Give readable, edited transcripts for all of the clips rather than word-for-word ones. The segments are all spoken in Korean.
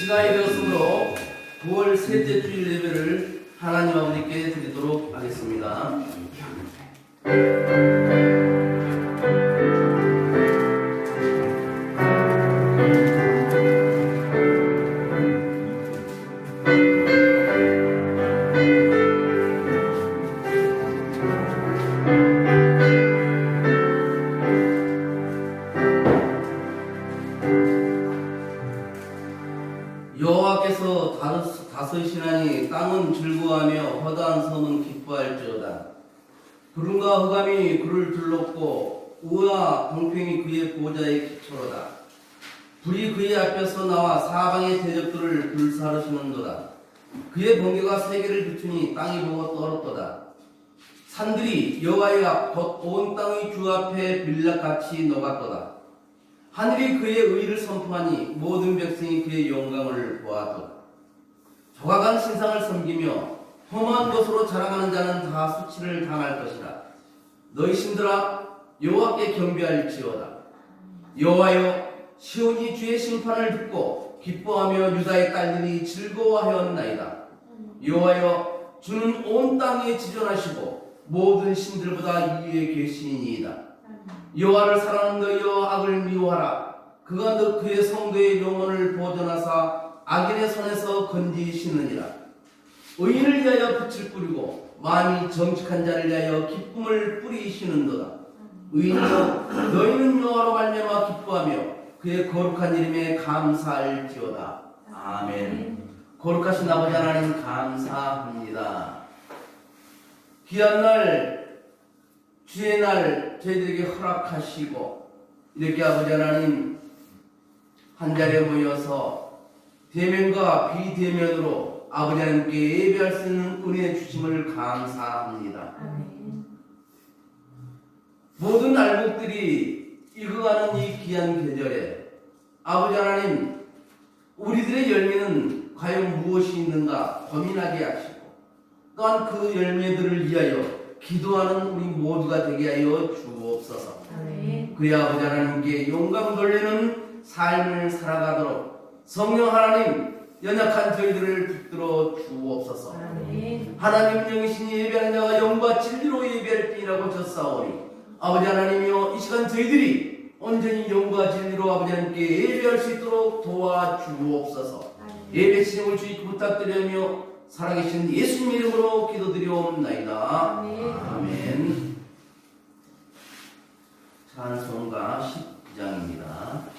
시간이 되었으므로 9월 셋째 주일 예배를 하나님 아버지께 드리도록 하겠습니다. 여호와께서 다스리시나니 땅은 즐거워하며 허다한 섬은 기뻐할지어다. 구름과 흑암이 그를 둘렀고 우와 공평이 그의 보좌에 기초로다. 불이 그의 앞에서 나와 사방의 대적들을 불사르시는도다. 그의 번개가 세계를 비추니 땅이 보고 떨었도다. 산들이 여호와의 앞 곧 온 땅의 주 앞에 빌락같이 녹았도다. 하늘이 그의 의를 선포하니 모든 백성이 그의 영광을 보았도다. 조각한 신상을 섬기며 험한 것으로 자랑하는 자는 다 수치를 당할 것이라. 너희 신들아 여호와께 경배할지어다. 여호와여 시온이 주의 심판을 듣고 기뻐하며 유다의 딸들이 즐거워하였나이다. 여호와여 주는 온 땅에 지존하시고 모든 신들보다 위에 계시니이다. 여호와를 사랑하는 너희여 악을 미워하라. 그가 그의 성도의 영혼을 보존하사 악인의 손에서 건지시느니라. 의인을 위하여 빛을 뿌리고 마음이 정직한 자를 위하여 기쁨을 뿌리시는도다. 의인이여 너희는 여호와로 말미암아 기뻐하며 그의 거룩한 이름에 감사할지어다. 아멘. 거룩하신 아버지 하나님 감사합니다. 귀한 날 주의 날 저희들에게 허락하시고 이렇게 아버지 하나님 한자리에 모여서 대면과 비대면으로 아버지 하나님께 예배할 수 있는 은혜 주심을 감사합니다. 모든 알곡들이 익어가는 이 귀한 계절에 아버지 하나님 우리들의 열매는 과연 무엇이 있는가 고민하게 하시고 또한 그 열매들을 위하여 기도하는 우리 모두가 되게 하여 주옵소서. 그의 아버지 하나님께 영광 돌리는 삶을 살아가도록 성령 하나님 연약한 저희들을 붙들어 주옵소서. 하나님 영이신 예배하는 자가 영과 진리로 예배할 뿐이라고 졌사오니 아버지 하나님이여 이 시간 저희들이 온전히 영과 진리로 아버지 하나님께 예배할 수 있도록 도와주옵소서. 예배 진행을 주의 부탁드리며 살아계신 예수님 이름으로 기도드리옵나이다. 아멘. 찬송가 10장입니다.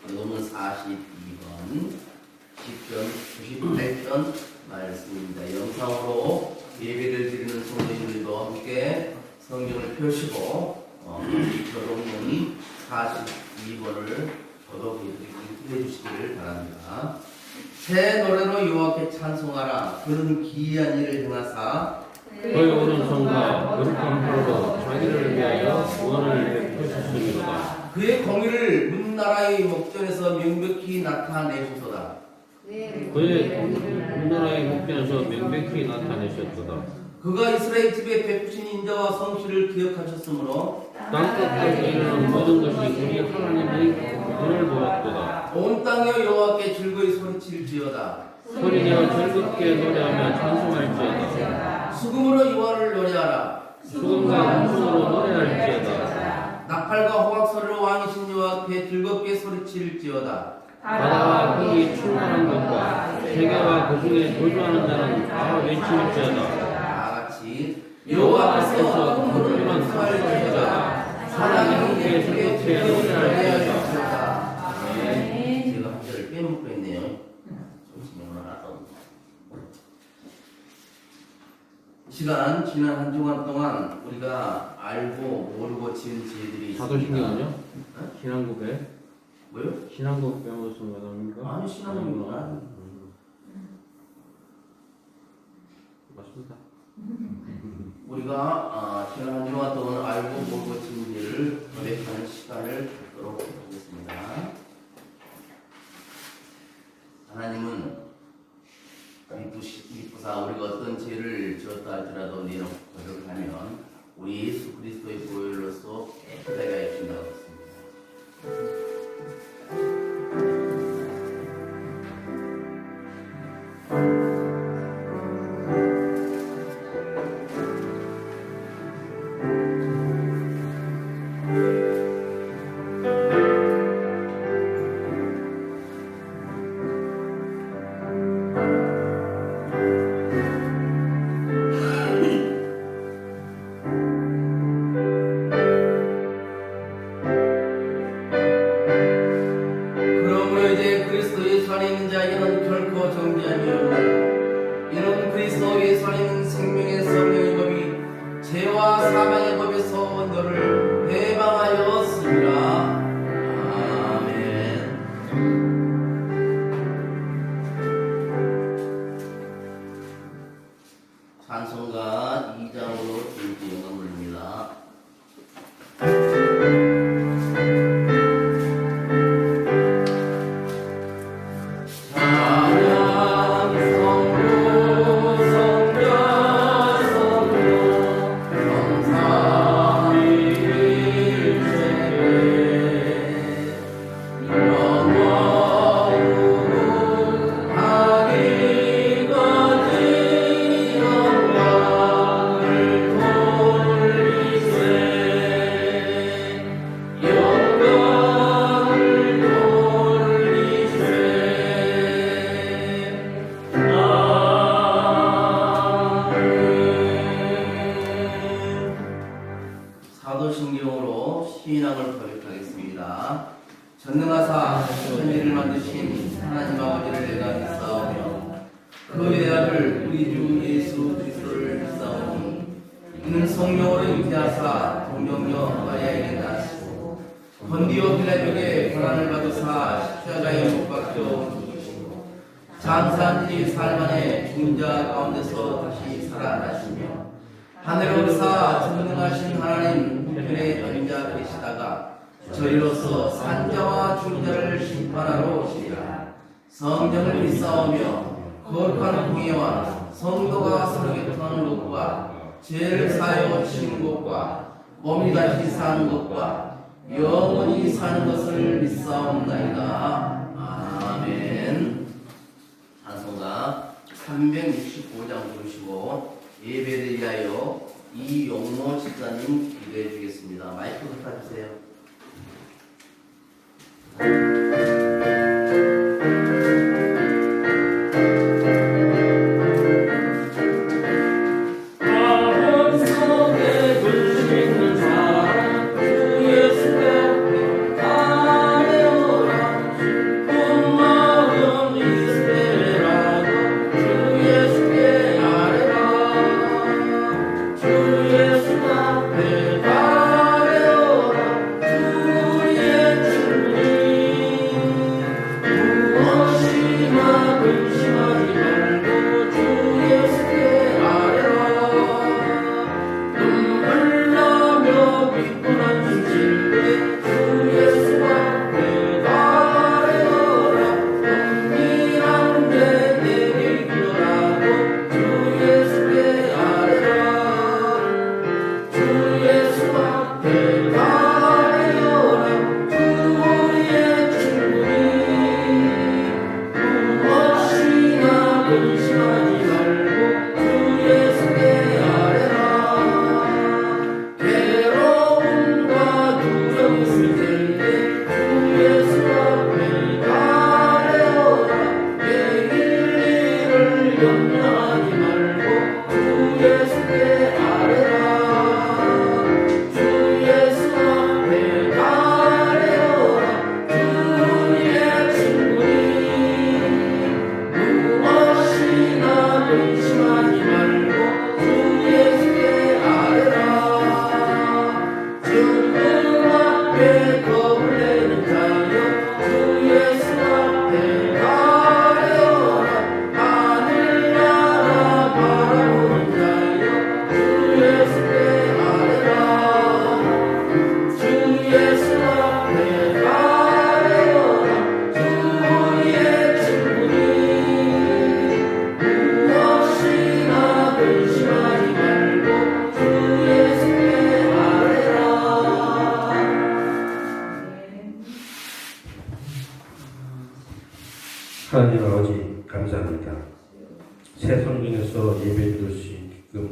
요동은 42번 10편 98편 말씀입니다. 영상으로 예배를 성경을 펴시고 교독문 42번을 교독해 주시기를 바랍니다. 새 노래로 여호와께 찬송하라. 그는 기이한 일을 행하사 그의 오른손과 거룩한 팔로 자기를 위하여 구원을 베푸셨으리로다. 그의 공의를 문나라의 목전에서 명백히 나타내소서다. 그의 문나라의 목전에서 명백히 나타내셨도다. 그가 이스라엘 집에 베푸신 인자와 성실을 기억하셨으므로 땅끝까지 이르는 모든 것이 우리 하나님의 눈을 보았도다. 온 땅에 여호와께 즐거이 소리칠지어다. 소리내어 즐겁게 노래하며 찬송할지어다. 수금으로 여호와를 노래하라. 수금과 음성으로 노래할지어다. 나팔과 호각소리로 왕이신 여호와께 즐겁게 소리칠지어다. 바다와 그이 충만한 것과 세계와 그 중에 거주하는 자는 다 외칠지어다. 다같이 여호와께서 풍부한 수할지어다. 사랑이 함께 즐겁게 노래할지어다. 아멘. 제가 한 절을 빼먹고 있네요. 정신이 오늘 하나도. 시간 지난 한 주간 동안 우리가 알고 모르고 지은 죄들이 사도신경은요? 신앙국에 뭐요? 신앙국 배우신 거 아닙니까? 아니 신앙입니다. 맞습니다. 우리가 지난 한 주간 동안 알고 모르고 지은 죄를 고백하는 시간을 갖도록 하겠습니다. 하나님은 믿고사 우리가 어떤 죄를 지었다 할지라도 내놓고 고백을 하면 우리 예수 그리스도의 보혈로서 깨끗하게 하여 주신다고 했습니다. 이는 그리스도 예수 안에 있는 생명의 성령의 법이 죄와 사망의 법에서 너를 해방하였습니다. 아멘. 찬송가 2장으로 줄지 영감 올립니다. 사도신경으로 신앙을 고백하겠습니다. 전능하사 천지를 만드신 하나님 아버지를 내가 믿사오며 그 외아들 우리 주 예수 그리스도를 믿사오니 이는 성령으로 잉태하사 동정녀 마리아에게 낳으시고 본디오 빌라에게 고난을 받으사 십자가에 못 박혀 죽으시고 장사한 지 사흘 만에 죽은 자 가운데서 다시 살아나시며 하늘에 오르사 전능하신 하나님 우편에 앉아 계시다가 저희로서 산자와 죽은 자를 심판하러 오시리라. 성령을 믿사오며 거룩한 공예와 성도가 서로 교통하는 것과 죄를 사하여 지는 것과 몸이 다시 사는 것과 영원히 사는 것을 믿사옵나이다. 아멘. 찬송가 365장 부르시고 예배를 위하여 이용모 집사님 기도해 주겠습니다. 마이크 부탁주세요. 주 예수가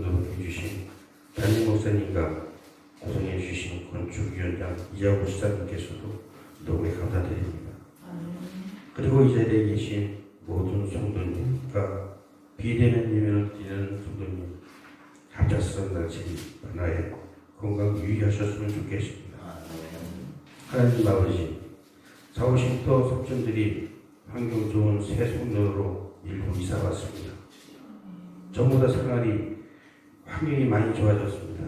선교로 해주신 담임 목사님과 구성해 주신 건축위원장 이자구 시장님께서도 너무 감사드립니다. 그리고 이 자리에 계신 모든 성도님과 비대면 예배를 드리는 성도님 합작선 날씨 하나에 건강 유의하셨으면 좋겠습니다. 하나님 아버지, 450도 석전들이 환경 좋은 새 성전으로 일부 이사 왔습니다. 전부 다 생활이 환경이 많이 좋아졌습니다.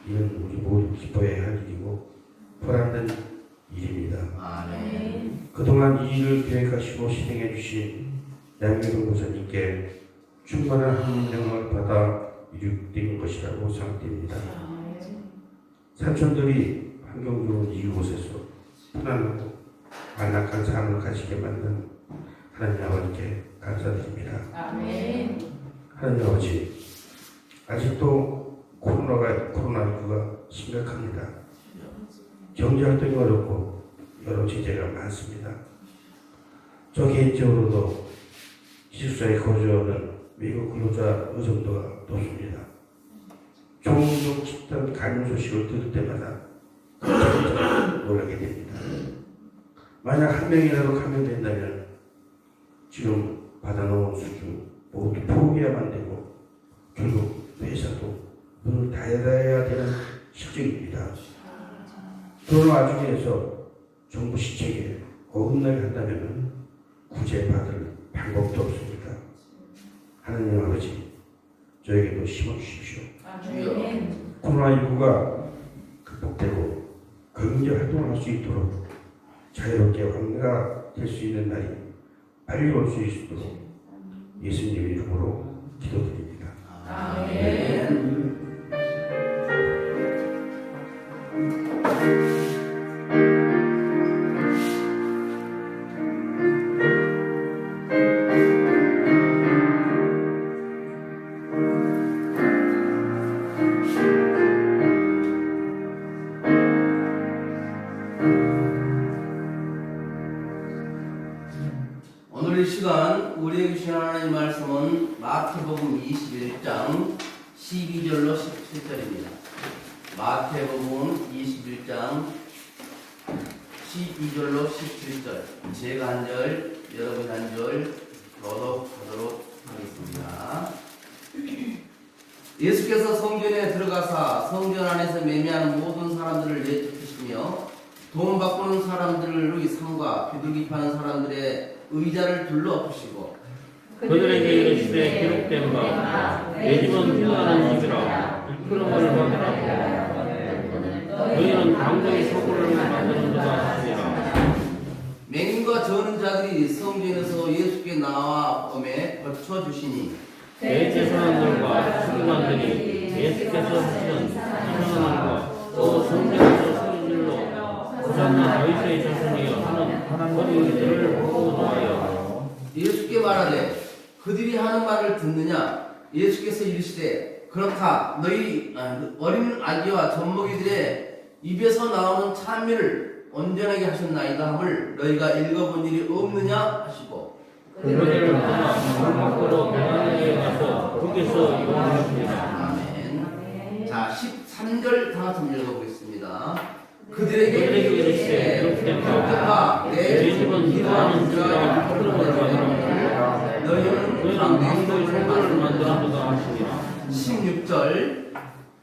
이건 우리 모두 기뻐해야 할 일이고 보람된 일입니다. 그동안 이 일을 계획하시고 실행해 주신 양미동 목사님께 충만한 하나님을 받아 이룩된 것이라고 생각됩니다. 삼촌들이 환경 좋은 이곳에서 편안하고 안락한 삶을 가지게 만든 하나님 아버지께 감사드립니다. 하나님 아버지, 아직도 코로나19가 심각합니다. 경제활동이 어렵고 여러 제재가 많습니다. 저 개인적으로도 기숙사에 거주하는 외국 근로자 의존도가 높습니다. 종종 집단 감염 소식을 들을 때마다 놀라게 됩니다. 만약 한 명이라도 감염된다면 지금 받아놓은 수준 모두 포기해야만 되고 결국 회사도 문을 닫아야 되는 실정입니다. 그런 와중에서 정부 시책에 어긋나게 한다면 구제받을 방법도 없습니다. 하나님 아버지, 저에게도 힘을 주십시오. 코로나19가 극복되고 경제 활동을 할 수 있도록 자유롭게 왕래가 될 수 있는 날이 빨리 올 수 있도록 예수님 이름으로 기도드립니다. 아멘. 오늘 이 시간 우리에게 주신 하나님 말씀은 마태복음 21장 12절로 17절입니다. 마태복음 21장 12절로 17절, 제가 한 절, 여러분 한 절 교독하도록 하겠습니다. 예수께서 성전에 들어가사 성전 안에서 매매하는 모든 사람들을 내쫓으시며 돈 바꾸는 사람들의 상과 비둘기 파는 사람들의 의자를 둘러엎으시고 그들에게 이르시되 기록된 바 내 집은 기도하는 집이라 일컬음을 받으라. 너희는 당장의 소굴을 만드는 자가 하시니라. 맹인과 저는 자들이 성전에서 예수께 나와 범에 거쳐주시니 대제사장들과 서기관들이 예수께서 하시는 이상한 일과 또 성전에서 소리질러 호산나 다윗의 자손이여 하는 어린이들을 보고 놓아여 예수께 말하되 그들이 하는 말을 듣느냐? 예수께서 이르시되 그렇다. 너희 어린 아기와 젖먹이들의 입에서 나오는 찬미를 온전하게 하셨나이다 함을 너희가 읽어본 일이 없느냐 하시고 그들을 떠나 문 밖으로 배관에 가서 거기서 이용하십니다. 아멘. 자, 13절 다 같이 읽어보겠습니다. 그들에게 이르시되 이르시되 바 내 집은 기도하는 자가 일컬음을 받으라. 너희는 당도의 소굴을 만드는 자가 하시니라. 16절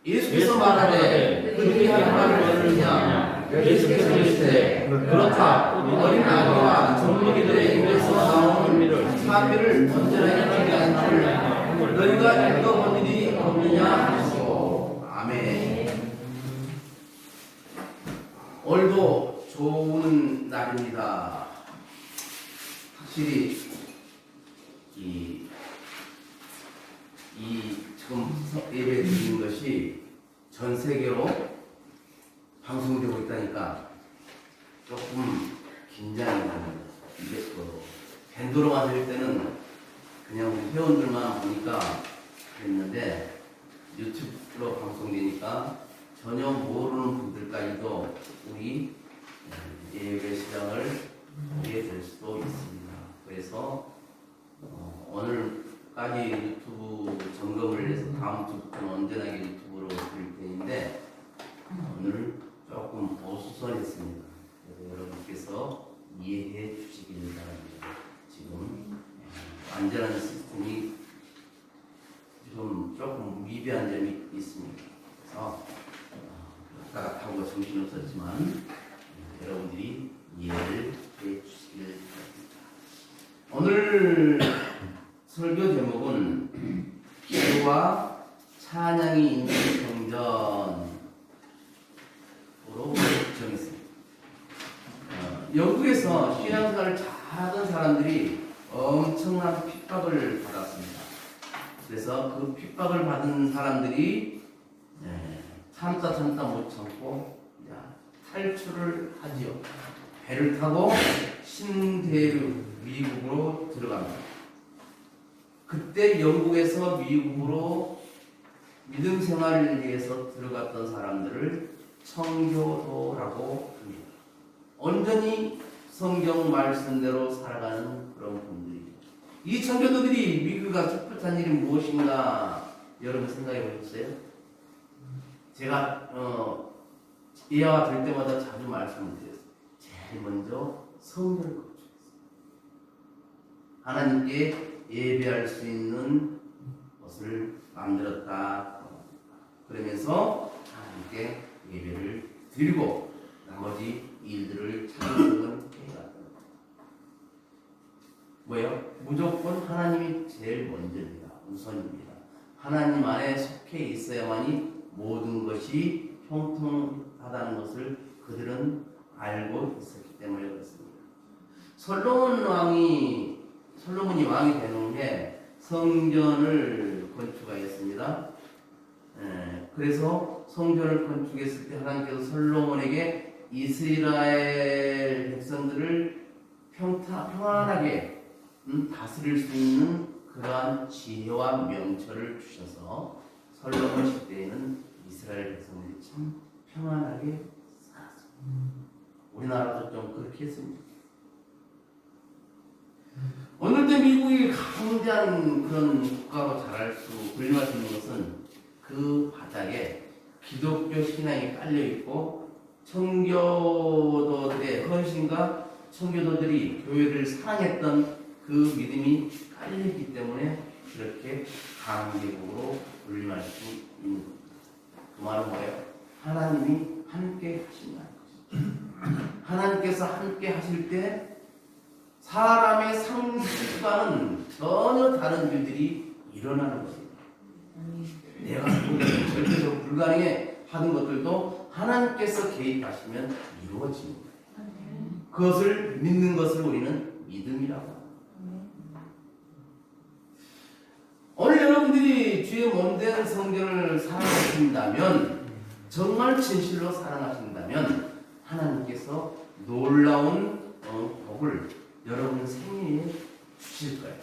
예수께서 말하되 그들이 하는 말을 듣느냐? 예수께서 이르시되 그렇다. 어린 아기와 젖먹이들의 입에서 나오는 찬미를 온전하게 하게 하는 너희가 읽어본 일이 없느냐 하시고 아멘. 오늘도 좋은 날입니다. 확실히 이 지금 예배 드리는 것이 전 세계로 방송되고 있다니까 조금 긴장이 됩니다. 이게 밴드로만 할 때는 그냥 우리 회원들만 보니까 그랬는데 유튜브로 방송되니까 전혀 모르는 분들까지도 우리 예배 시장을 보게 될 수도 있습니다. 그래서 오늘 주까지 유튜브 점검을 해서 다음 주부터는 언제나 유튜브로 드릴 테니데 오늘 조금 어수선했습니다. 그래서 여러분께서 이해해 주시길 바랍니다. 지금 완전한 시스템이 좀 조금 미비한 점이 있습니다. 그래서 아까 하고 정신없었지만 여러분들이 이해를 해 주시길 바랍니다. 오늘 설교 제목은 기도와 찬양이 있는 성전으로 정했습니다. 영국에서 신앙생활을 잘하던 사람들이 엄청난 핍박을 받았습니다. 그래서 그 핍박을 받은 사람들이 참다 못 참고 탈출을 하지요. 배를 타고 신대륙 미국으로 들어갑니다. 그때 영국에서 미국으로 믿음 생활을 위해서 들어갔던 사람들을 청교도라고 합니다. 온전히 성경 말씀대로 살아가는 그런 분들이죠. 이 청교도들이 미국에 가서 풋풋한 일이 무엇인가 여러분 생각해 보셨어요? 제가 이해와 될 때마다 자주 말씀을 드렸어요. 제일 먼저 성전을 건축했어요. 하나님께 예배할 수 있는 것을 만들었다. 그러면서 하나님께 예배를 드리고 나머지 일들을 차근차근 해갔다. 뭐예요? 무조건 하나님이 제일 먼저입니다. 우선입니다. 하나님 안에 속해 있어야만이 모든 것이 형통하다는 것을 그들은 알고 있었기 때문에 그렇습니다. 솔로몬이 왕이 되는 후에 성전을 건축하였습니다. 그래서 성전을 건축했을 때 하나님께서 솔로몬에게 이스라엘 백성들을 평안하게 다스릴 수 있는 그러한 지혜와 명철을 주셔서 솔로몬 시대에는 이스라엘 백성들이 참 평안하게 살았습니다. 우리나라도 좀 그렇게 했습니다. 오늘도 미국이 강대한 그런 국가로 자랄 수 불림할 수 있는 것은 그 바닥에 기독교 신앙이 깔려 있고 청교도들의 헌신과 청교도들이 교회를 사랑했던 그 믿음이 깔려 있기 때문에 그렇게 강대국으로 불림할 수 있는 겁니다. 그 말은 뭐예요? 하나님이 함께 하신다는 것이죠. 하나님께서 함께 하실 때 사람의 상식과는 전혀 다른 일들이 일어나는 것입니다. 내가 절대적으로 불가능해 하는 것들도 하나님께서 개입하시면 이루어집니다. 그것을 믿는 것을 우리는 믿음이라고 합니다. 오늘 여러분들이 주의 몸된 성전을 사랑하신다면, 정말 진실로 사랑하신다면 하나님께서 놀라운 복을 여러분 생애에 주실 거예요.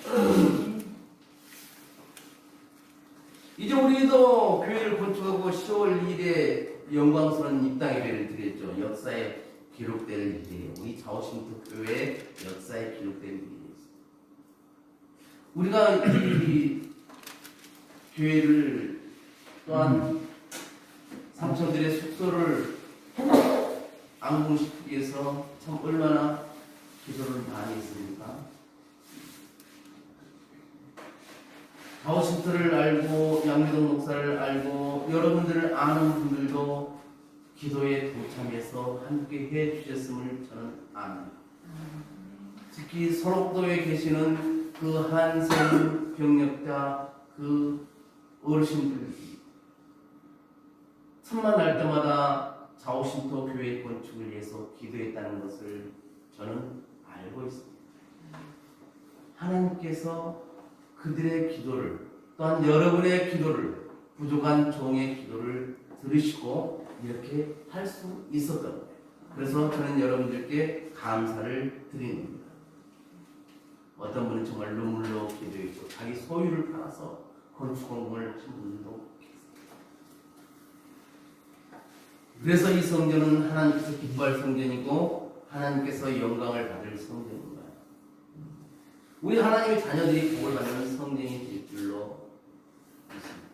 이제 우리도 교회를 건축하고 10월 2일에 영광스러운 입당 예배를 드렸죠. 역사에 기록될 일이에요. 우리 자오신트 교회의 역사에 기록될 일이에요. 우리가 이 교회를 또한 삼촌들의 숙소를 안궁시키기 위해서 참 얼마나 기도를 많이 했습니까? 자오신트를 알고 양미동 목사를 알고 여러분들을 아는 분들도 기도에 동참해서 함께 해주셨음을 저는 압니다. 특히 소록도에 계시는 그 한센 병력자 그 어르신들 틈만 날 때마다 자오신토 교회 건축을 위해서 기도했다는 것을 저는 알고 있습니다. 하나님께서 그들의 기도를 또한 여러분의 기도를 부족한 종의 기도를 들으시고 이렇게 할 수 있었던 거예요. 그래서 저는 여러분들께 감사를 드리는 겁니다. 어떤 분은 정말 눈물로 기도했고 자기 소유를 팔아서 건축 공부를 하신 분들도 계십니다. 그래서 이 성전은 하나님께서 기뻐할 성전이고 하나님께서 영광을 받을 성전입니다. 우리 하나님의 자녀들이 복을 받는 성령이 될 줄로 믿습니다.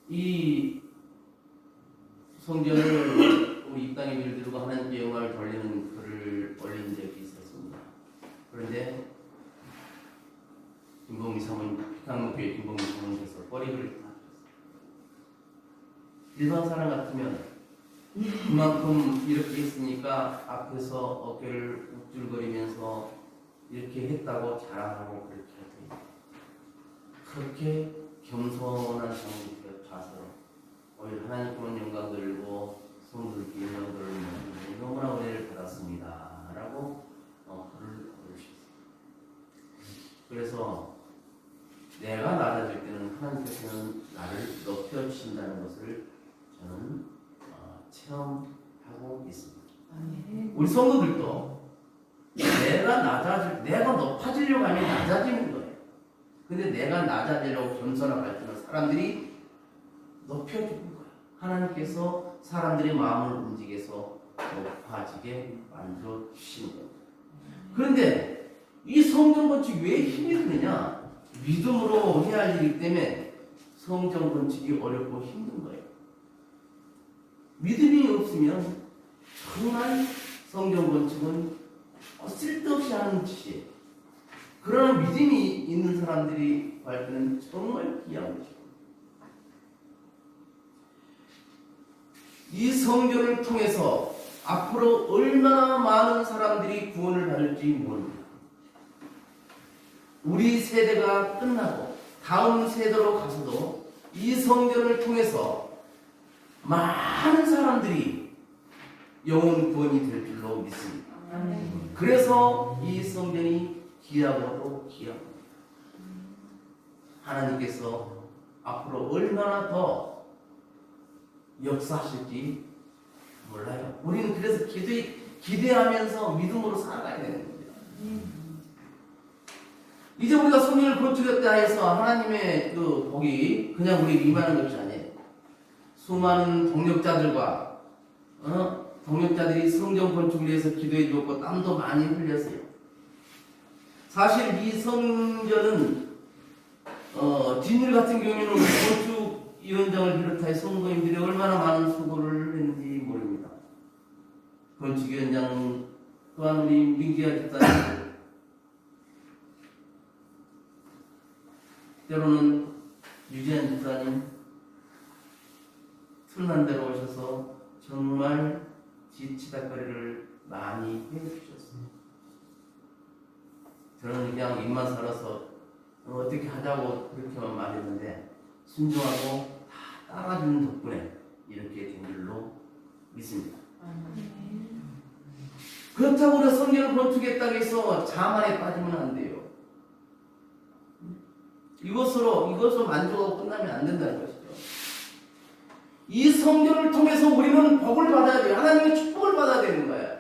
이 성전을 우리 입당의 미를 들고 하나님께 영광을 돌리는 글을 올린 적이 있었습니다. 그런데 김봉미 사모님, 피강목교회 김봉미 사모님께서 꼬리를 다 일반 사람 같으면 그만큼 이렇게 했으니까 앞에서 어깨를 우쭐거리면서 이렇게 했다고 자랑하고 그렇게 해도 그렇게 겸손한 사람들을 봐서 오히려 하나님께만 영광 돌리고 성도들께 영광 돌리는 너무나 은혜를 받았습니다 라고 글을 올리셨어요. 그래서 내가 낮아질 때는 하나님께서는 나를 높여주신다는 것을 저는 체험하고 있습니다. 우리 성도들도 내가 낮아질, 내가 높아지려고 하면 낮아지는 거예요. 근데 내가 낮아지려고 겸손하고 할 때는 사람들이 높여주는 거예요. 하나님께서 사람들의 마음을 움직여서 높아지게 만들어주시는 거예요. 그런데 이 성전 건축이 왜 힘이 드느냐? 믿음으로 해야 할 일이기 때문에 성전 건축이 어렵고 힘든 거예요. 믿음이 없으면 정말 성전 건축은 쓸데없이 하는 짓이에요. 그러나 믿음이 있는 사람들이 할 때는 정말 귀한 것이고 이 성전을 통해서 앞으로 얼마나 많은 사람들이 구원을 받을지 모릅니다. 우리 세대가 끝나고 다음 세대로 가서도 이 성전을 통해서 많은 사람들이 영혼 구원이 될 줄로 믿습니다. 그래서 이 성전이 귀하고도 귀합니다. 하나님께서 앞으로 얼마나 더 역사하실지 몰라요. 우리는 그래서 기대하면서 믿음으로 살아가야 되는 겁니다. 이제 우리가 성전을 건축했다 해서 하나님의 그 복이 그냥 우리 임하는 것이 아니에요. 수많은 동력자들과 동력자들이 성전 건축을 위해서 기도해 주었고 땀도 많이 흘렸어요. 사실 이 성전은 진율 같은 경우에는 건축위원장을 비롯해 성도님들이 얼마나 많은 수고를 했는지 모릅니다. 건축위원장 또한 우리 민기아 집사님 때로는 유지한 집사님 틈난 데로 오셔서 정말 지치다거리를 많이 해주셨습니다. 저는 그냥 입만 살아서 어떻게 하자고 그렇게만 말했는데 순종하고 다 따라주는 덕분에 이렇게 된 줄로 믿습니다. 그렇다고 우리가 성전을 건축했다고 해서 자만에 빠지면 안 돼요. 이것으로 만족하고 끝나면 안 된다는 것이죠. 이 성전을 통해서 우리는 복을 받아야 돼요. 하나님의 축복을 받아야 되는 거예요.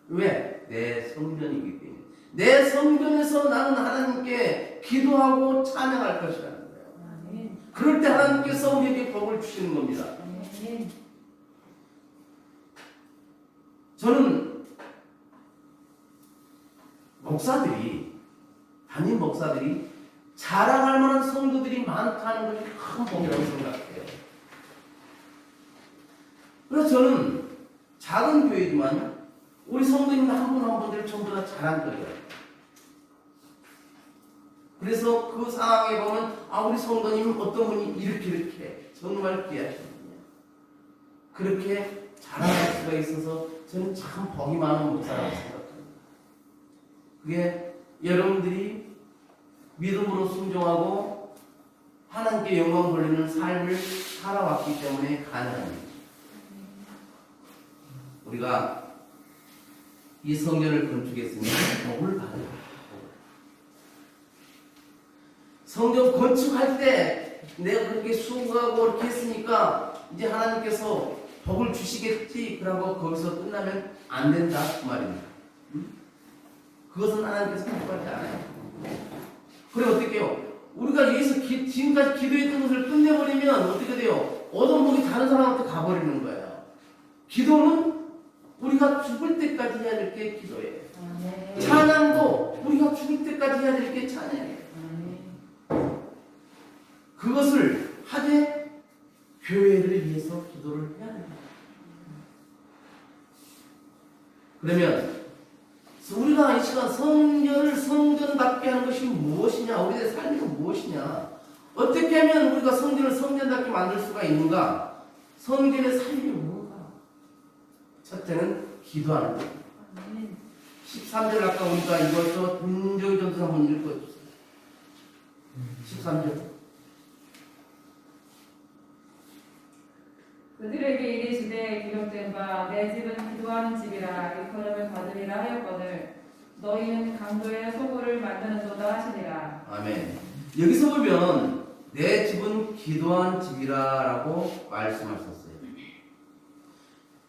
왜? 내 성전이기 때문에. 내 성전에서 나는 하나님께 기도하고 찬양할 것이라는 거예요. 그럴 때 하나님께서 우리에게 복을 주시는 겁니다. 저는 담임 목사들이 자랑할 만한 성도들이 많다는 것이 큰 복이라고 생각해요. 그래서 저는 작은 교회지만 우리 성도님 한 분 한 분들 전부 다 자랑거려요. 그래서 그 상황에 보면 우리 성도님 어떤 분이 이렇게 정말 귀하신 분이에요. 그렇게 자랑할 수가 있어서 저는 참 복이 많은 목사라고 생각합니다. 그게 여러분들이 믿음으로 순종하고 하나님께 영광 돌리는 삶을 살아왔기 때문에 가능합니다. 우리가 이 성전을 건축했으니 복을 받아야 성전 건축할 때 내가 그렇게 수고하고 이렇게 했으니까 이제 하나님께서 복을 주시겠지 그러고 거기서 끝나면 안 된다 그 말입니다. 그것은 하나님께서 복받지 않아요. 그래 어떻게 해요? 우리가 여기서 지금까지 기도했던 것을 끝내버리면 어떻게 돼요? 얻은 복이 다른 사람한테 가버리는 거예요. 기도는 우리가 죽을 때까지 해야 될 게 기도예요. 찬양도 우리가 죽을 때까지 해야 될 게 찬양이에요. 그것을 하되 교회를 위해서 기도를 해야 됩니다. 그러면 우리가 이 시간 성전을 성전답게 하는 것이 무엇이냐? 우리의 삶이 무엇이냐? 어떻게 하면 우리가 성전을 성전답게 만들 수가 있는가? 성전의 삶이 뭔가? 첫째는 기도하는 것. 13절 아까 우리가 이것도 분명히 전도 한번 읽어주세요. 13절. 그들에게 이르시되 기록된 바 내 집은 기도하는 집이라 일컬음을 받으리라 하였거늘 너희는 강도의 소굴을 만드는도다 하시니라. 아멘. 여기서 보면 내 집은 기도하는 집이라라고 말씀하셨어요.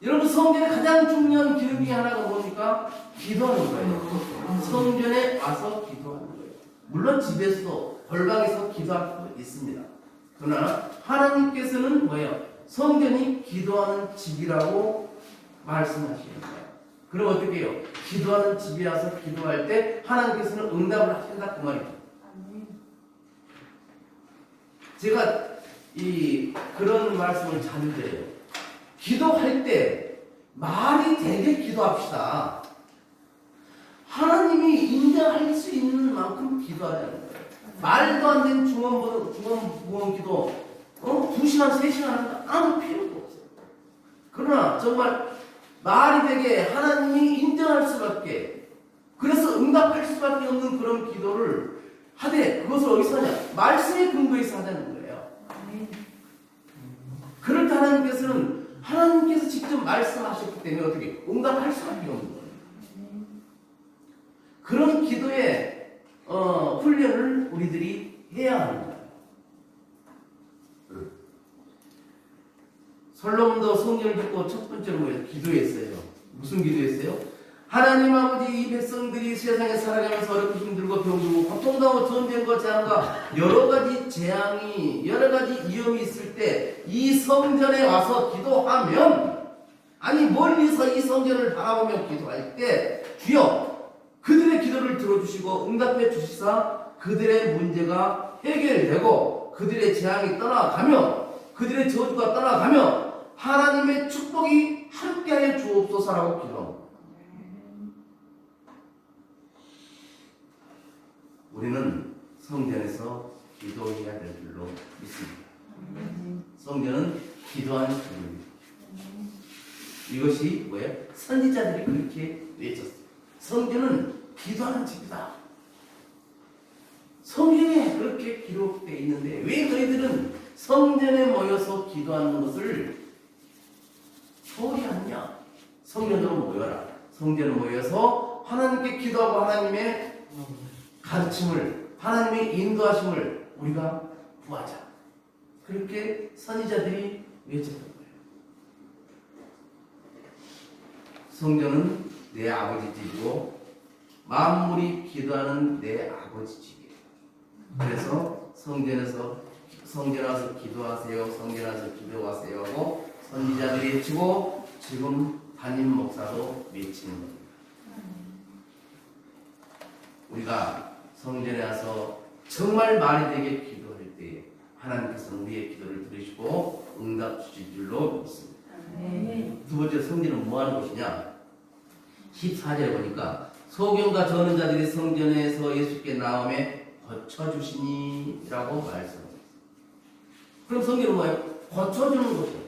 여러분 성전의 가장 중요한 기능 중에 하나가 뭡니까? 기도하는 거예요. 성전에 와서 기도하는 거예요. 물론 집에서도 골방에서 기도할 수 있습니다. 그러나 하나님께서는 뭐예요? 성전이 기도하는 집이라고 말씀하시는 거예요. 그럼 어떻게 해요? 기도하는 집에 와서 기도할 때 하나님께서는 응답을 하신다 그 말이죠. 제가 그런 말씀을 자주 드려요. 기도할 때 말이 되게 기도합시다. 하나님이 인정할 수 있는 만큼 기도하자는 거예요. 말도 안 되는 중원부원 기도 2시간, 3시간 하는 거 아무 필요도 없어요. 그러나 정말 말이 되게 하나님이 인정할 수밖에, 그래서 응답할 수밖에 없는 그런 기도를 하되 그것을 어디서 하냐? 말씀의 근거에서 하자는 거예요. 그럴 때 하나님께서 직접 말씀하셨기 때문에 어떻게 응답할 수밖에 없는 거예요. 그런 기도의 훈련을 우리들이 해야 하는 거예요. 솔로몬도 성전을 짓고 첫 번째로 기도했어요. 무슨 기도했어요? 하나님 아버지, 이 백성들이 세상에 살아가면서 어렵고 힘들고 병들고 고통당하고 전쟁과 재앙과 여러 가지 위험이 있을 때 이 성전에 와서 기도하면, 아니 멀리서 이 성전을 바라보며 기도할 때 주여 그들의 기도를 들어주시고 응답해 주시사 그들의 문제가 해결되고 그들의 재앙이 떠나가며 그들의 저주가 떠나가며 하나님의 축복이 함께하여 주옵소서라고 기도합니다. 우리는 성전에서 기도해야 될 줄로 믿습니다. 성전은 기도하는 집입니다. 이것이 뭐예요? 선지자들이 그렇게 외쳤어요. 성전은 기도하는 집이다. 성경에 그렇게 기록되어 있는데 왜 너희들은 성전에 모여서 기도하는 것을 소홀히 하느냐? 성전으로 모여라. 성전에 모여서 하나님께 기도하고 하나님의 가르침을, 하나님의 인도하심을 우리가 구하자. 그렇게 선지자들이 외쳤던 거예요. 성전은 내 아버지 집이고 만물이 기도하는 내 아버지 집이에요. 그래서 성전에 와서 기도하세요, 성전에 와서 기도하세요 하고 선지자들이 외치고 지금 담임 목사도 외치는 겁니다. 우리가 성전에 와서 정말 말이 되게 기도할 때 하나님께서는 우리의 기도를 들으시고 응답 주실 줄로 믿습니다. 두 번째, 성전은 뭐 하는 곳이냐? 14절에 보니까 소경과 저는 자들이 성전에서 예수께 나오매 고쳐주시니 라고 말씀합니다. 그럼 성전은 뭐예요? 고쳐주는 거죠.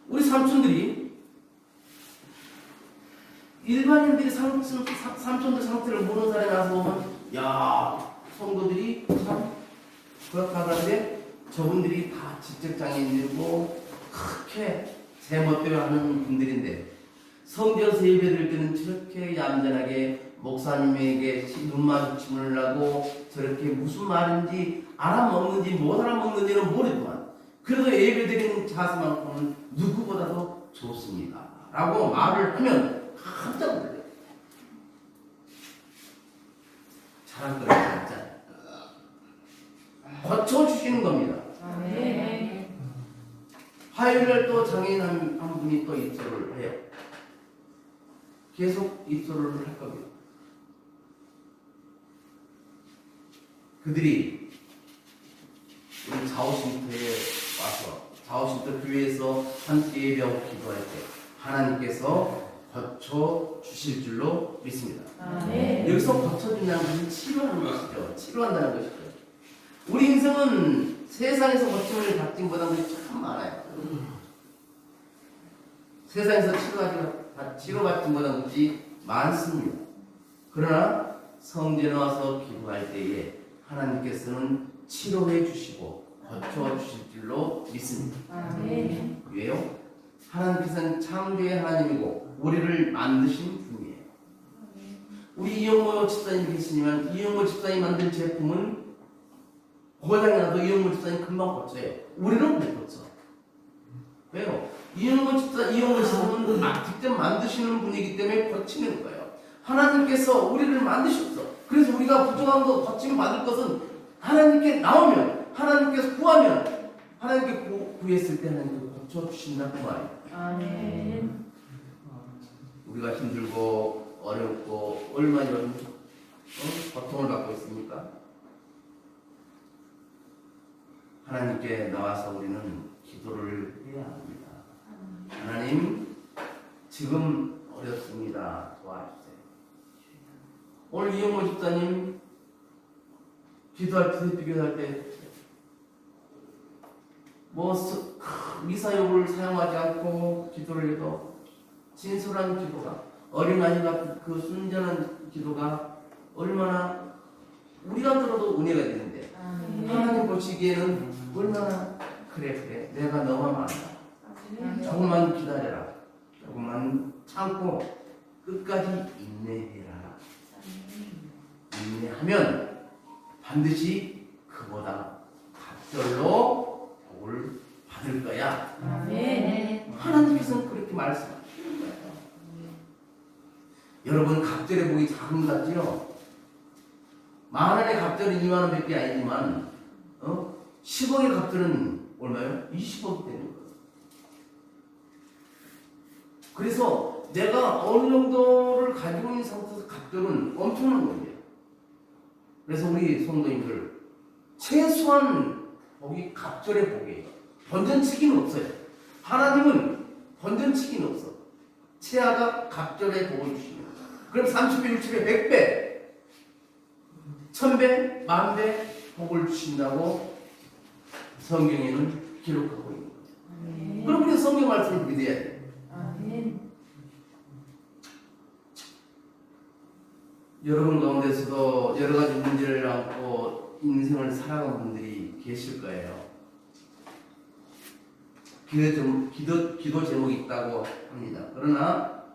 우리 삼촌들이 일반인들이 삼촌들 상태를 모르는 사람이 와서 보면 야, 성도들이 참 그렇다는데 저분들이 다 지적장애인이고 그렇게 제 멋대로 하는 분들인데 성전에서 예배드릴 때는 저렇게 얌전하게 목사님에게 눈 마주침을 하고 저렇게 무슨 말인지 알아먹는지 못 알아먹는지는 모르지만 그래도 예배드리는 자세만큼은 누구보다도 좋습니다 라고 말을 하면 깜짝 놀라요. 잘한 거라고 했잖아요. 고쳐주시는 겁니다. 화요일날 또 장애인 한 분이 또 입소를 해요. 계속 입소를 할 겁니다. 그들이 우리 자오신터에 와서 자오신터 교회에서 함께 예배하고 기도할 때 하나님께서 거쳐 주실 줄로 믿습니다. 여기서 거쳐준다는 것은 치료하는 것이죠. 치료한다는 것이죠. 우리 인생은 세상에서 거침을 받진 못한 것이 참 많아요. 세상에서 치료받지 못한 것이 많습니다. 그러나 성전에 와서 기도할 때에 하나님께서는 치료해 주시고 거쳐 주실 줄로 믿습니다. 왜요? 하나님께서는 창조의 하나님이고 우리를 만드신 분이에요. 우리 이영모 집사님 계시지만 이영모 집사님 만든 제품은 고장이 나도 이영모 집사님 금방 고쳐요. 우리는 못 고쳐. 왜요? 이영모 집사님은 직접 만드시는 분이기 때문에 고치는 거예요. 하나님께서 우리를 만드셨어. 그래서 우리가 부족한 거 고침 받을 것은 하나님께 나오면, 하나님께서 구하면, 하나님께 구했을 때 하나님께 고쳐주신다는 말이에요. 아멘. 우리가 힘들고 어렵고 얼마나 고통을 받고 있습니까? 하나님께 나와서 우리는 기도를 해야 합니다. 하나님, 지금 어렵습니다. 도와주세요. 오늘 이영모 집사님 기도할 때 미사용을 사용하지 않고 기도를 해도 진솔한 기도가, 어린아이 같은 그 순전한 기도가 얼마나 우리가 들어도 은혜가 되는데 하나님 보시기에는 얼마나 그래 내가 너무 많다. 조금만 기다려라. 조금만 참고 끝까지 인내해라. 인내하면 반드시 그보다 갑절로 복을 받을 거야. 하나님께서는 그렇게 말씀하시는 거예요. 여러분, 갑절의 복이 작은 것 같지요? 10,000원의 갑절은 20,000원 밖에 아니지만 10억의 갑절은 얼마예요? 20억이 되는 거예요. 그래서 내가 어느 정도를 가지고 있는 상태에서 갑절은 엄청난 겁니다. 그래서 우리 성도님들 최소한 복이 갑절의 복이에요. 번전치기는 없어요. 하나님은 번전치기는 없어. 최하가 갑절의 복을 주십니다. 그럼 30배, 60배, 100배, 1000배, 10,000배 복을 주신다고 성경에는 기록하고 있는 거예요. 그럼 우리는 성경 말씀을 믿어야 돼요. 여러분 가운데서도 여러 가지 문제를 안고 인생을 살아가는 분들이 계실 거예요. 기도 제목이 있다고 합니다. 그러나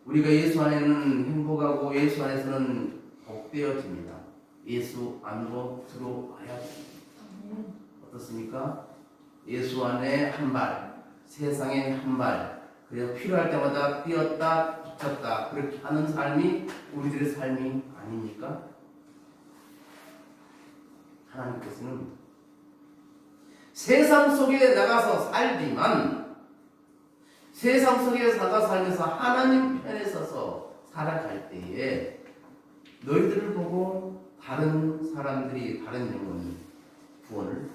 우리가 예수 안에는 행복하고 예수 안에서는 복되어집니다. 예수 안으로 들어와야 됩니다. 어떻습니까? 예수 안에 한 발, 세상에 한 발, 그래서 필요할 때마다 뛰었다 붙였다 그렇게 하는 삶이 우리들의 삶이 아닙니까? 하나님께서는 세상 속에 나가서 살지만 세상 속에 나가 살면서 하나님 편에 서서 살아갈 때에 너희들을 보고 다른 사람들이 다른 영혼이 구원을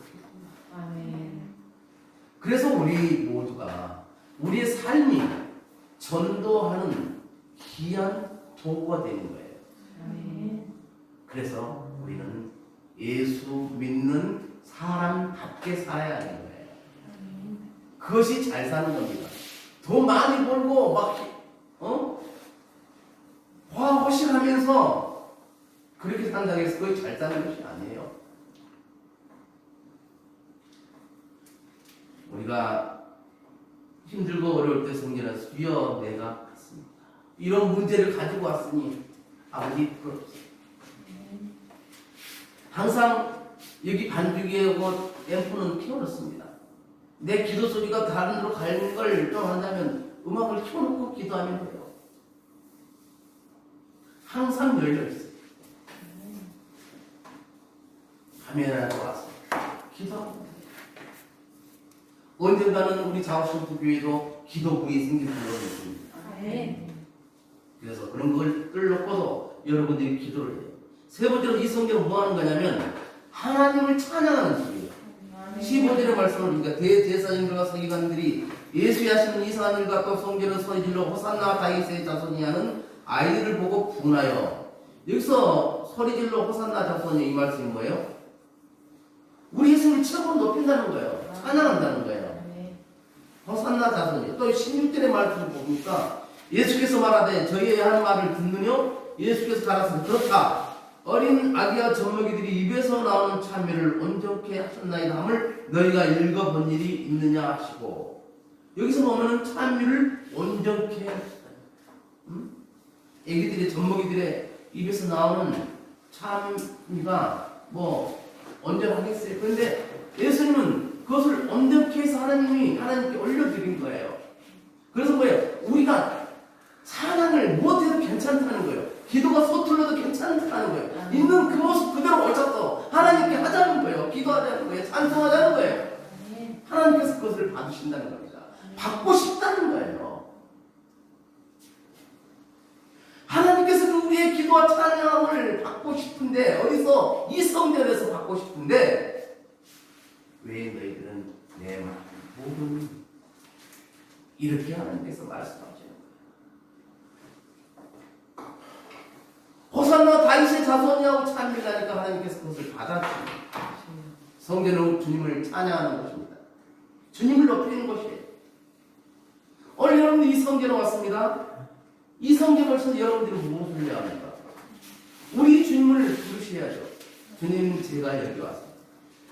그래서 우리 모두가 우리의 삶이 전도하는 귀한 도구가 되는 거예요. 그래서 우리는 예수 믿는 사람답게 살아야 하는 거예요. 그것이 잘 사는 겁니다. 돈 많이 벌고 막 화호식하면서 그렇게 산다고 해서 그게 잘 사는 것이 아니에요. 우리가 힘들고 어려울 때 성전에서 주여 내가 갔습니다. 이런 문제를 가지고 왔으니 아버지 부끄럽습니다. 항상 여기 반주기에 앰프는 키워놓습니다. 내 기도 소리가 다른 데로 가는 걸 좀 한다면 음악을 켜놓고 기도하면 돼요. 항상 열려있어요. 화면에 와서 기도하면 돼요. 언젠가는 우리 자우신부 교회도 기도부에 생길 줄로 믿습니다. 아멘. 그래서 그런 걸 놓고도 여러분들이 기도를 해요. 세 번째로 이 성경은 뭐 하는 거냐면 하나님을 찬양하는 집이에요. 15절의 말씀을 보니까 대제사장들과 서기관들이 예수의 하시는 이상한 일과 또 성전을 소리질러 호산나 다윗의 자손이 하는 아이들을 보고 분하여. 여기서 소리질러 호산나 자손이 이 말씀이 뭐예요? 우리 예수를 최고로 높인다는 거예요. 찬양한다는 거예요. 호산나 자손이. 또 16절의 말씀을 보니까 예수께서 말하되 저희의 한 말을 듣느뇨? 예수께서 가라사대 그렇다. 어린 아기와 젖먹이들이 입에서 나오는 참외를 온전케 하셨나이다 함을 너희가 읽어본 일이 있느냐 하시고, 여기서 보면은 참외를 온전케 하셨다. 애기들의 젖먹이들의 입에서 나오는 참외가 뭐 온전하겠어요. 그런데 예수님은 그것을 온전케 해서 하나님께 올려드린 거예요. 그래서 뭐예요? 우리가 찬양을 못해도 괜찮다는 거예요. 기도가 서툴러도 괜찮다는 거예요. 있는 그 모습 그대로 옳았어. 하나님께 하자는 거예요. 기도하자는 거예요. 찬송하자는 거예요. 하나님께서 그것을 받으신다는 겁니다. 받고 싶다는 거예요. 하나님께서는 우리의 기도와 찬양을 받고 싶은데, 어디서? 이 성전에서 받고 싶은데 왜 너희들은 내 말을 모르니? 이렇게 하나님께서 말씀하시는 거예요. 호산나 다윗의 자손이라고 찬미하니까 하나님께서 그것을 받아주십니다. 성전은 주님을 찬양하는 것입니다. 주님을 높이는 것이에요. 오늘 여러분들 이 성전에 왔습니다. 이 성경을 통해서 여러분들이 무엇을 해야 합니까? 우리 주님을 부르셔야죠. 주님, 제가 여기 왔습니다.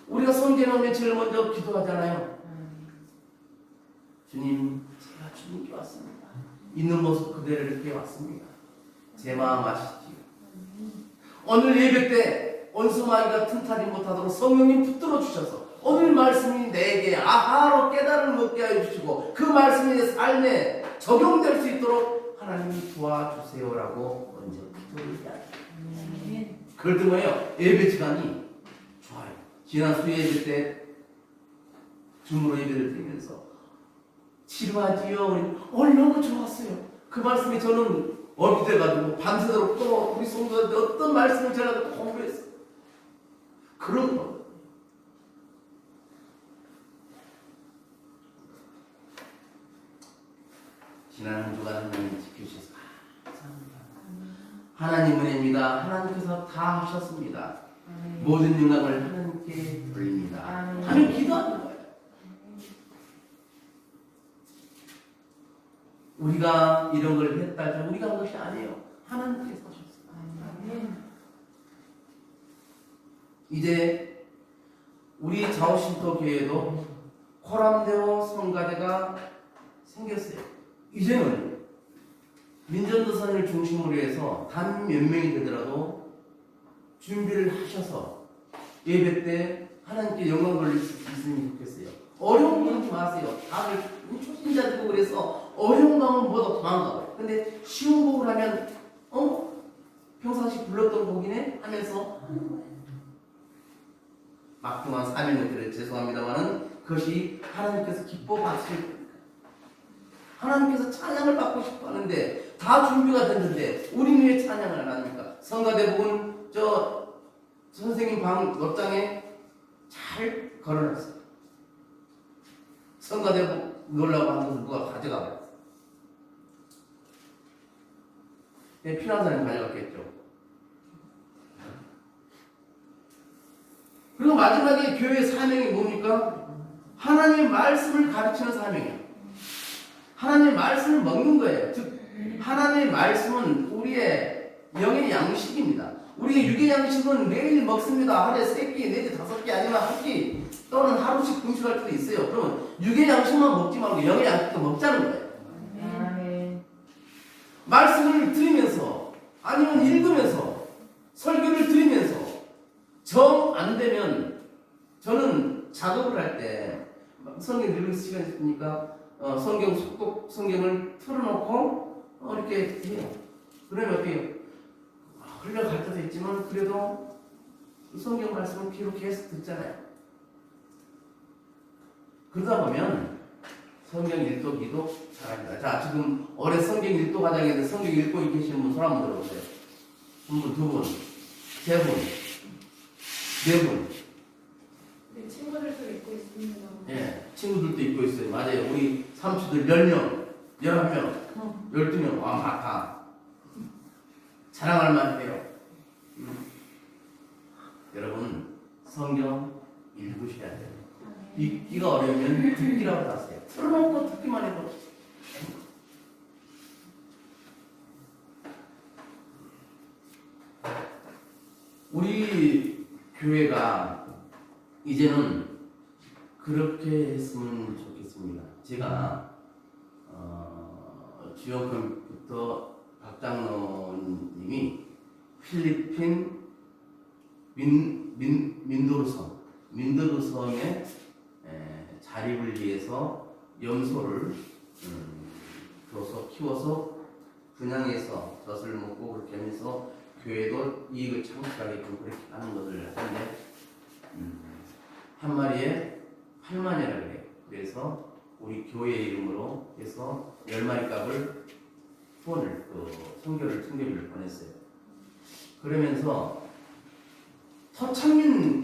우리가 성전에 오면 제일 먼저 기도하잖아요. 주님, 제가 주님께 왔습니다. 있는 모습 그대로 이렇게 왔습니다. 제 마음 아시지요? 오늘 예배 때 원수마귀가 틈타지 못하도록 성령님 붙들어 주셔서 오늘 말씀이 내게 아하로 깨달음을 얻게 하여 주시고 그 말씀이 내 삶에 적용될 수 있도록 하나님이 도와주세요라고 먼저 기도를 해야 돼요. 그럴 때 뭐예요? 예배 시간이 좋아요. 지난 수요 예배 때 줌으로 예배를 드리면서 치료하지요. 오늘 너무 좋았어요. 그 말씀이 저는 업이 돼가지고 밤새도록 또 우리 성도한테 어떤 말씀을 제가 또 공부했어요. 그런 거. 지난 한 주간 하나님 지켜주셔서 감사합니다. 하나님 은혜입니다. 하나님께서 다 하셨습니다. 모든 영광을 하나님께 돌립니다. 하나님 기도하는 거예요. 우리가 이런 걸 했다 해서 우리가 한 것이 아니에요. 하나님께서 하셨어요. 이제 우리 자오신토 교회에도 코람데오 성가대가 생겼어요. 이제는 민전도사님을 중심으로 해서 단 몇 명이 되더라도 준비를 하셔서 예배 때 하나님께 영광 돌릴 수 있으면 좋겠어요. 어려운 거 하지 마세요. 다들 초신자들고 그래서 어려운 거 하면 뭐다 도망가요. 근데 쉬운 곡을 하면 평상시 불렀던 곡이네 하면서 하는 거예요. 막중한 사명들을 죄송합니다만은 그것이 하나님께서 기뻐 받으실 겁니다. 하나님께서 찬양을 받고 싶어 하는데 다 준비가 됐는데 우리는 왜 찬양을 안 합니까? 성가대복은 저 선생님 방 옆장에 잘 걸어놨어요. 성가대복 놀라고 하는 것을 누가 가져가 버렸어요. 필요한 사람이 가져갔겠죠. 그리고 마지막에 교회의 사명이 뭡니까? 하나님의 말씀을 가르치는 사명이에요. 하나님의 말씀을 먹는 거예요. 즉 하나님의 말씀은 우리의 영의 양식입니다. 우리의 육의 양식은 매일 먹습니다. 하루에 3끼, 4끼, 5끼 아니면 1끼 또는 하루씩 금식할 때도 있어요. 그러면 육의 양식만 먹지 말고 영의 양식도 먹자는 거예요. 말씀을 들으면서 아니면 읽으면서 설교를 들으면서 정 안 되면 저는 작업을 할 때 성경 읽을 시간이 있으니까 성경 속독 성경을 틀어놓고 이렇게 해요. 그러면 어때요? 흘려갈 때도 있지만 그래도 성경 말씀을 귀로 계속 듣잖아요. 그러다 보면 성경 읽도 기도 잘합니다. 자, 지금 올해 성경 읽도 과정에서 성경 읽고 계시는 분 손 한번 들어보세요. 한 분, 두 분, 세 분, 네 분. 네, 친구들도 읽고 있습니다. 예, 친구들도 있고 있어요. 맞아요. 우리 삼촌들 10명, 11명, 12명. 와, 많다. 자랑할 만해요. 여러분, 성경 읽으셔야 돼요. 읽기가 어려우면 듣기라고 하세요. 틀어놓고 듣기만 해도. 우리 교회가 이제는 그렇게 했으면 좋겠습니다. 제가 지역부터 박장로님이 필리핀 민도르 섬에 자립을 위해서 염소를 줘서 키워서 분양해서 젖을 먹고 그렇게 하면서 교회도 이익을 창출하게끔 그렇게 하는 것을 하는데 한 마리에 8만이라 그래요. 그래서 우리 교회 이름으로 해서 10마리 값을 후원을 성교비를 보냈어요. 그러면서 서창민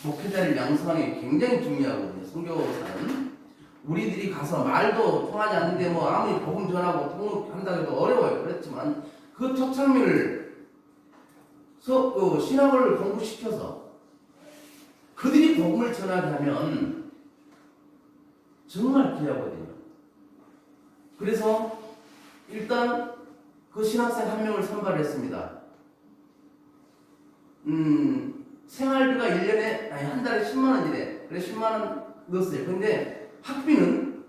목회자를 양성하는 게 굉장히 중요하거든요. 선교사는 우리들이 가서 말도 통하지 않는데 뭐 아무리 복음 전하고 통역한다 해도 어려워요. 그렇지만 그 서창민을 신학을 공부시켜서 그들이 복음을 전하게 하면 정말 귀하거든요. 그래서 일단 그 신학생 한 명을 선발했습니다. 생활비가 1년에 한 달에 10만 원이래. 그래서 10만 원 넣었어요. 근데 학비는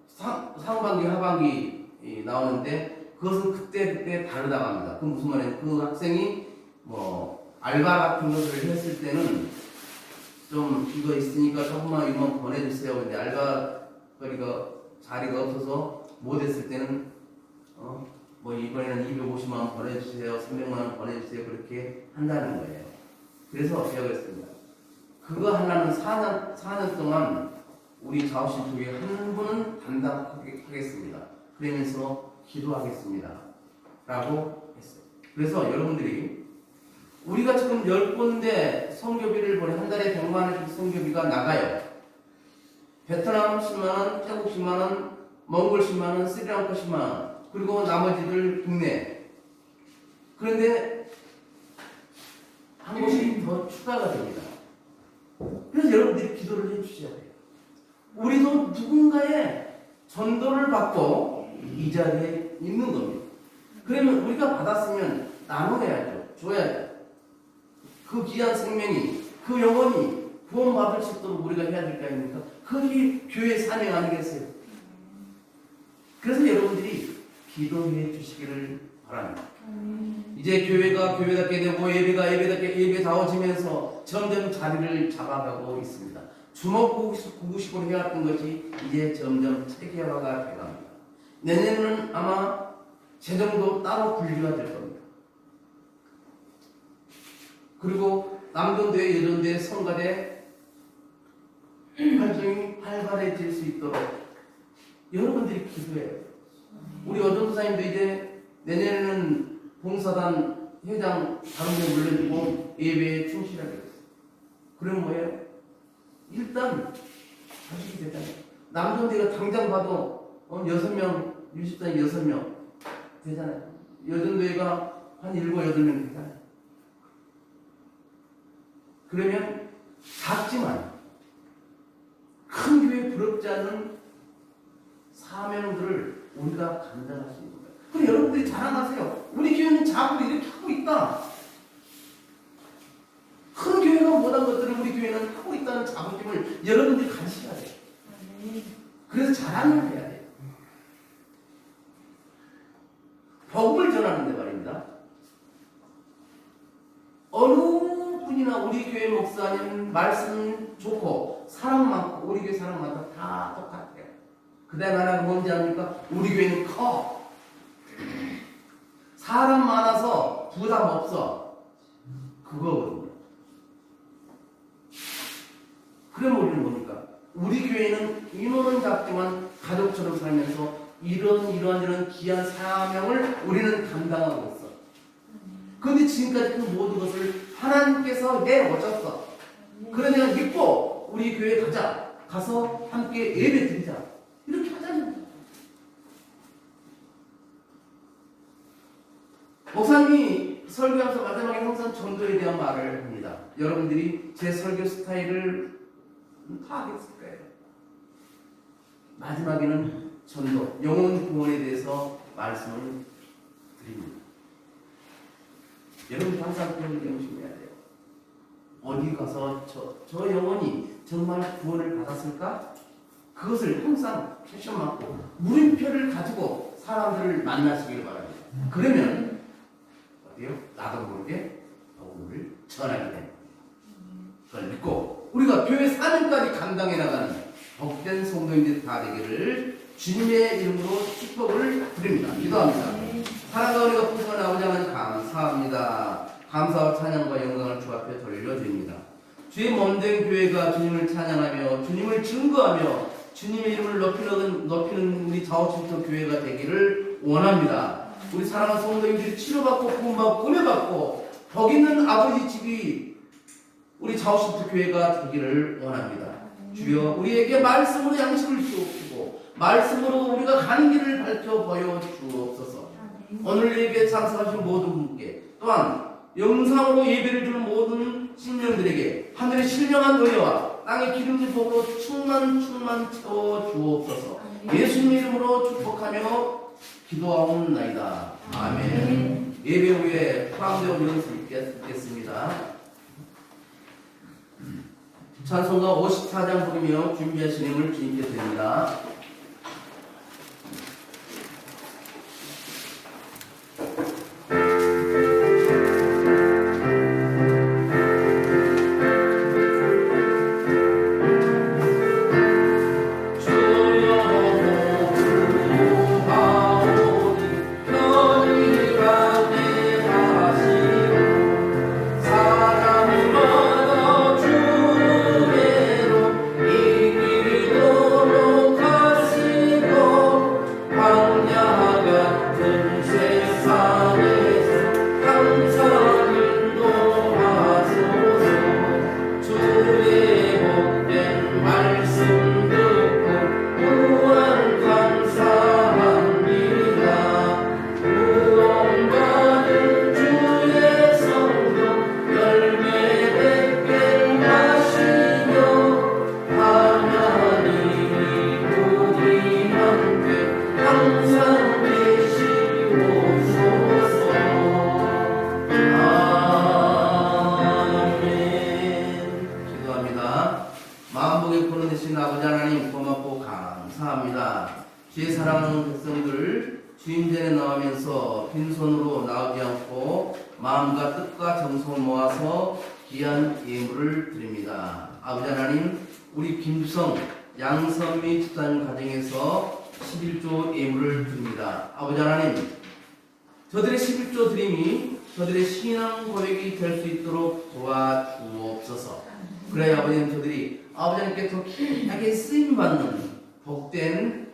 상반기 하반기 나오는데 그것은 그때 다르다고 합니다. 그 무슨 말이냐면 그 학생이 뭐 알바 같은 것을 했을 때는 좀 이거 있으니까 조금만 이만 보내주세요. 근데 알바거리가 자리가 없어서 못했을 때는 뭐 이번에는 250만 원 보내주세요, 300만 원 보내주세요 그렇게 한다는 거예요. 그래서 제가 그랬습니다. 그거 하려면 4년 동안 우리 자우신 교회 한 분은 담당하겠습니다. 그러면서 기도하겠습니다. 라고 했어요. 그래서 여러분들이 우리가 지금 10군데 선교비를 보내 한 달에 100만 원씩 선교비가 나가요. 베트남 10만 원, 태국 10만 원, 몽골 10만 원, 스리랑카 10만 원. 그리고 나머지들 국내. 그런데 한 곳이 더 추가가 됩니다. 그래서 여러분들이 기도를 해주셔야 돼요. 우리도 누군가의 전도를 받고 이 자리에 있는 겁니다. 그러면 우리가 받았으면 나눠야죠. 줘야죠. 그 귀한 생명이, 그 영혼이 구원받을 수 있도록 우리가 해야 될 거 아닙니까? 그게 교회의 사명 아니겠어요? 그래서 여러분들이 기도해 주시기를 바랍니다. 이제 교회가 교회답게 되고 예배가 예배다워지면서 점점 자리를 잡아가고 있습니다. 주먹구구식으로 해왔던 것이 이제 점점 체계화가 돼갑니다. 내년에는 아마 재정도 따로 분리가 될 겁니다. 그리고 남전도회, 여전도회, 성가대 활동이 활발해질 수 있도록 여러분들이 기도해요. 우리 어전도사님도 이제 내년에는 봉사단 회장 다른 데 물려주고 예배에 충실하겠어요. 그럼 뭐예요? 일단 자식이 되잖아요. 남전도회가 당장 봐도 6명, 유식단이 6명 되잖아요. 여전도회가 한 7, 8명 되잖아요. 그러면 작지만 큰 교회 부럽지 않은 사명들을 우리가 감당할 수 있는 거예요. 그럼 여러분들이 자랑하세요. 우리 교회는 작고 이렇게 하고 있다. 큰 교회가 못한 것들을 우리 교회는 하고 있다는 자부심을 여러분들이 가지셔야 돼요. 그래서 자랑을 해야 돼요. 복음을 전하는데 말입니다. 어느 분이나 우리 교회 목사님 말씀 좋고 사람 많고 우리 교회 사람 많다 다 똑같아요. 그 다음에 하나가 뭔지 압니까? 우리 교회는 커. 사람 많아서 부담 없어. 그거거든요. 우리 교회는 인원은 작지만 가족처럼 살면서 이런 귀한 사명을 우리는 감당하고 있어. 그런데 지금까지 그 모든 것을 하나님께서 내어줬어. 그러니까 믿고 우리 교회 가자. 가서 함께 예배 드리자. 이렇게 하자는 거야. 목사님이 설교하면서 마지막에 항상 전도에 대한 말을 합니다. 여러분들이 제 설교 스타일을 다 알겠을 거예요. 마지막에는 전도, 영혼 구원에 대해서 말씀을 드립니다. 여러분 항상 그런 명심해야 돼요. 어디 가서 저 영혼이 정말 구원을 받았을까? 그것을 항상 패션 맞고 물음표를 가지고 사람들을 만나시길 바랍니다. 그러면 어때요? 나도 모르게 복음을 전하게 됩니다. 그걸 믿고 우리가 교회 사명까지 감당해 나가는 복된 성도인들 다 되기를 주님의 이름으로 축복을 드립니다. 기도합니다. 사랑과 우리가 풍성한 아버지 하나님 감사합니다. 감사와 찬양과 영광을 주 앞에 돌려드립니다. 주의 몸된 교회가 주님을 찬양하며 주님을 증거하며 주님의 이름을 높이는 우리 자오침터 교회가 되기를 원합니다. 우리 사랑하는 성도님들이 치료받고 구원받고 은혜받고 복 있는 아버지 집이 우리 자오침터 교회가 되기를 원합니다. 주여 우리에게 말씀으로 양식을 주옵시고 말씀으로 우리가 가는 길을 밝혀 보여 주옵소서. 오늘 예배 참석하신 모든 분께 또한 영상으로 예배를 주는 모든 신령들에게 하늘의 신령한 은혜와 땅의 기름진 복으로 충만 채워 주옵소서. 예수님 이름으로 축복하며 기도하옵나이다. 아멘. 예배 후에 가운데 오는 듣겠습니다. 찬송가 54장 부르며 준비하신 힘을 주님께 드립니다. 주의 사랑하는 백성들 주님 전에 나오면서 빈손으로 나오지 않고 마음과 뜻과 정성을 모아서 귀한 예물을 드립니다. 아버지 하나님, 우리 김주성 양선미 집사님 가정에서 11조 예물을 드립니다. 아버지 하나님, 저들의 11조 드림이 저들의 신앙 고백이 될 수 있도록 도와주옵소서. 그래야 아버지는 저들이 아버지 하나님께 더 귀하게 쓰임받는 복된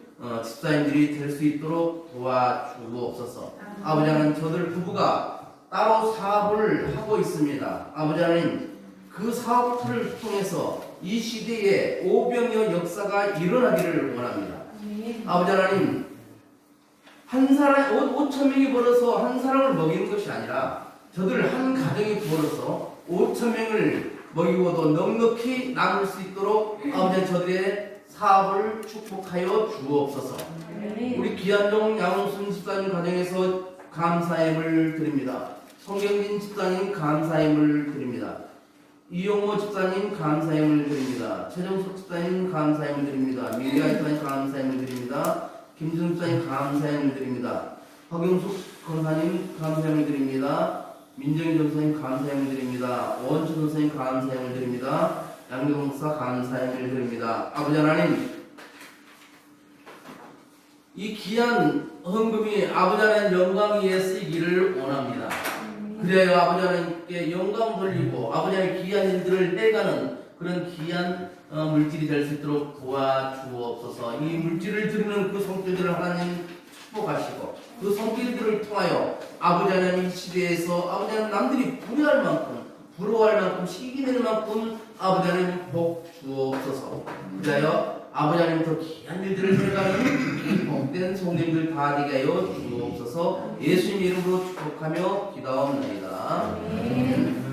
집사님들이 될 수 있도록 도와주옵소서. 아버지 하나님, 저들 부부가 따로 사업을 하고 있습니다. 아버지 하나님, 그 사업을 통해서 이 시대에 오병이어 역사가 일어나기를 원합니다. 아버지 하나님, 한 사람 5,000명이 벌어서 한 사람을 먹이는 것이 아니라 저들 한 가정이 벌어서 5,000명을 먹이고도 넉넉히 남을 수 있도록 아버지 저들의 사업을 축복하여 주옵소서. 우리 귀한종 양홍순 집사님 가정에서 감사임을 드립니다. 송경진 집사님 감사임을 드립니다. 이용모 집사님 감사임을 드립니다. 최정숙 집사님 감사임을 드립니다. 미리아 집사님 감사임을 드립니다. 김준 집사님 감사임을 드립니다. 허경숙 권사님 감사임을 드립니다. 민정희 전사님 감사임을 드립니다. 오원춘 전사님 감사임을 드립니다. 양경 목사 감사임을 드립니다. 아버지 하나님, 이 귀한 헌금이 아버지 하나님 영광 위에 쓰이기를 원합니다. 그래야 아버지 하나님께 영광 돌리고 아버지 하나님 귀한 일들을 떼가는 그런 귀한 물질이 될 수 있도록 도와주옵소서. 이 물질을 드리는 그 성도들을 하나님 축복하시고 그 성도들을 통하여 아버지 하나님 이 시대에서 아버지 하나님 남들이 부러워할 만큼 시기될 만큼 아버지 하나님 복 주옵소서. 그리하여 아버지 하나님 더 귀한 일들을 해가는 복된 성도님들 다 되게 하여 주옵소서. 예수님 이름으로 축복하며 기도하옵나이다.